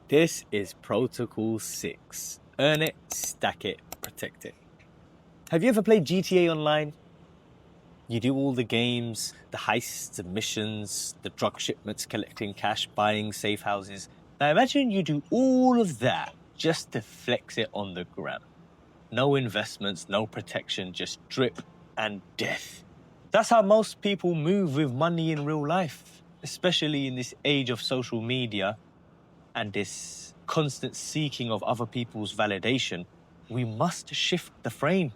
This is Protocol 6. Earn it, stack it, protect it. Have you ever played GTA Online? You do all the games, the heists, the missions, the drug shipments, collecting cash, buying safe houses. Now imagine you do all of that just to flex it on the gram. No investments, no protection, just drip and death. That's how most people move with money in real life, especially in this age of social media and this constant seeking of other people's validation. We must shift the frame.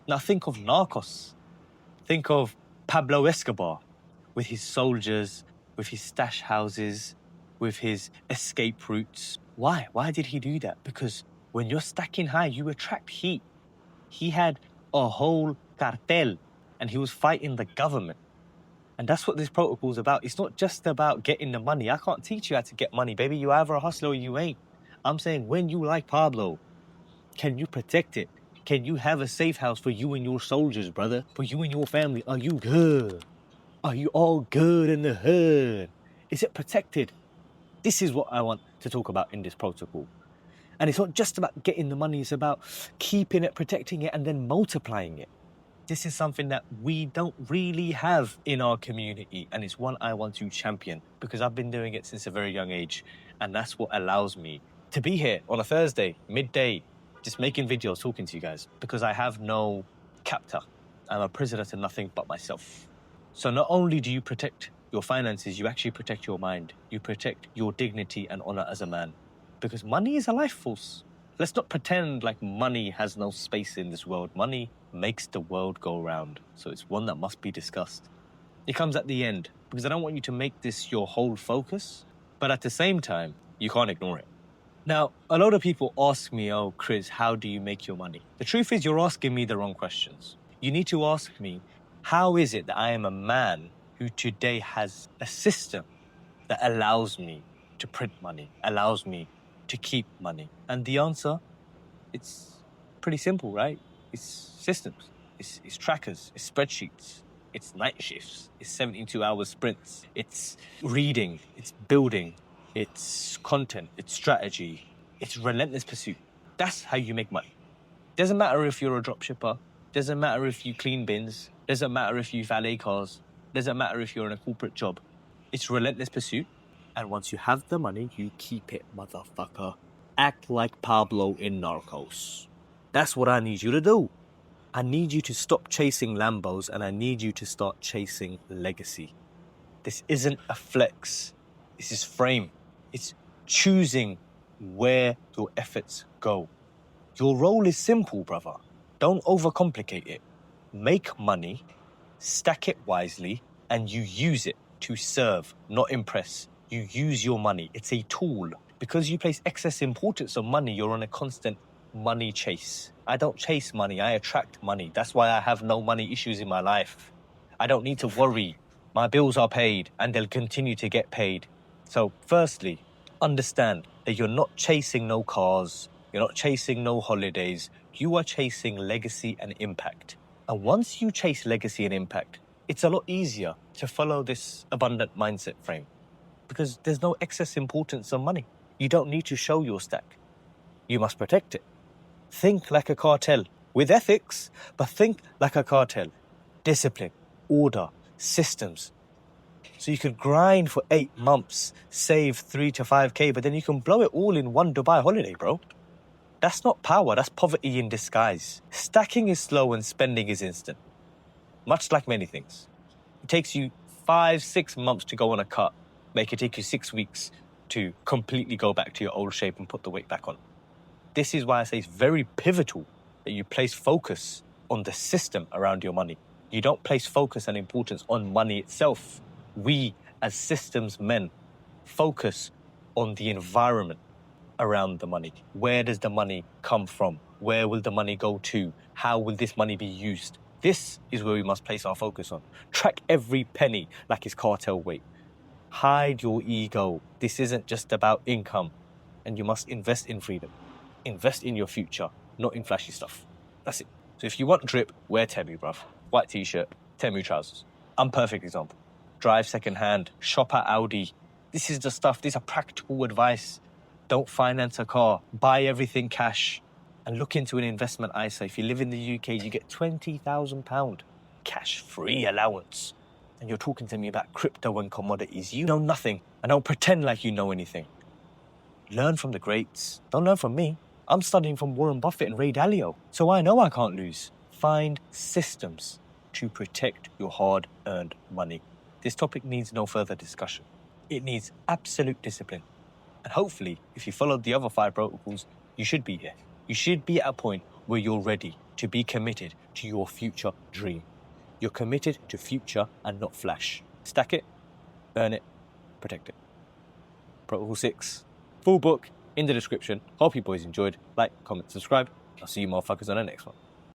Now think of Narcos. Think of Pablo Escobar with his soldiers, with his stash houses, with his escape routes. Why? Why did he do that? Because when you're stacking high, you attract heat. He had a whole cartel and he was fighting the government. And that's what this protocol is about. It's not just about getting the money. I can't teach you how to get money, baby. You're either a hustler or you ain't. I'm saying when you like Pablo, can you protect it? Can you have a safe house for you and your soldiers, brother? For you and your family? Are you good? Are you all good in the hood? Is it protected? This is what I want to talk about in this protocol. And it's not just about getting the money. It's about keeping it, protecting it, and then multiplying it. This is something that we don't really have in our community, and it's one I want to champion because I've been doing it since a very young age, and that's what allows me to be here on a Thursday, midday, just making videos, talking to you guys, because I have no captor. I'm a prisoner to nothing but myself. So not only do you protect your finances, you actually protect your mind. You protect your dignity and honor as a man, because money is a life force. Let's not pretend like money has no space in this world. Money makes the world go round. So it's one that must be discussed. It comes at the end because I don't want you to make this your whole focus, but at the same time, you can't ignore it. Now, a lot of people ask me, oh, Krizz, how do you make your money? The truth is you're asking me the wrong questions. You need to ask me, how is it that I am a man who today has a system that allows me to print money, allows me to keep money? And the answer, it's pretty simple, right? It's systems, it's trackers, it's spreadsheets, it's night shifts, it's 72-hour sprints, it's reading, it's building, it's content, it's strategy, it's relentless pursuit. That's how you make money. Doesn't matter if you're a dropshipper, doesn't matter if you clean bins, doesn't matter if you valet cars, doesn't matter if you're in a corporate job. It's relentless pursuit. And once you have the money, you keep it, motherfucker. Act like Pablo in Narcos. That's what I need you to do. I need you to stop chasing Lambos and I need you to start chasing legacy. This isn't a flex. This is frame. It's choosing where your efforts go. Your role is simple, brother. Don't overcomplicate it. Make money, stack it wisely, and you use it to serve, not impress. You use your money. It's a tool. Because you place excess importance on money, you're on a constant money chase. I don't chase money, I attract money. That's why I have no money issues in my life. I don't need to worry. My bills are paid and they'll continue to get paid. So firstly, understand that you're not chasing no cars, you're not chasing no holidays, you are chasing legacy and impact. And once you chase legacy and impact, it's a lot easier to follow this abundant mindset frame because there's no excess importance on money. You don't need to show your stack. You must protect it. Think like a cartel, with ethics, but think like a cartel. Discipline, order, systems. So you could grind for 8 months, save 3 to 5K, but then you can blow it all in one Dubai holiday, bro. That's not power, that's poverty in disguise. Stacking is slow and spending is instant. Much like many things. It takes you 5-6 months to go on a cut. It could take you 6 weeks to completely go back to your old shape and put the weight back on. This is why I say it's very pivotal that you place focus on the system around your money. You don't place focus and importance on money itself. We, as systems men, focus on the environment around the money. Where does the money come from? Where will the money go to? How will this money be used? This is where we must place our focus on. Track every penny like it's cartel weight. Hide your ego. This isn't just about income. And you must invest in freedom. Invest in your future, not in flashy stuff. That's it. So if you want drip, wear Temu, bruv. White t-shirt, Temu trousers. I'm perfect example. Drive second hand, shop at Audi. This is the stuff. These are practical advice. Don't finance a car. Buy everything cash. And look into an investment ISA. If you live in the UK, you get £20,000 cash-free allowance. And you're talking to me about crypto and commodities. You know nothing. And don't pretend like you know anything. Learn from the greats. Don't learn from me. I'm studying from Warren Buffett and Ray Dalio. So I know I can't lose. Find systems to protect your hard-earned money. This topic needs no further discussion. It needs absolute discipline. And hopefully, if you followed the other 5 protocols, you should be here. You should be at a point where you're ready to be committed to your future dream. You're committed to future and not flash. Stack it, earn it, protect it. Protocol 6, full book in the description. Hope you boys enjoyed. Like, comment, subscribe. I'll see you motherfuckers on the next one.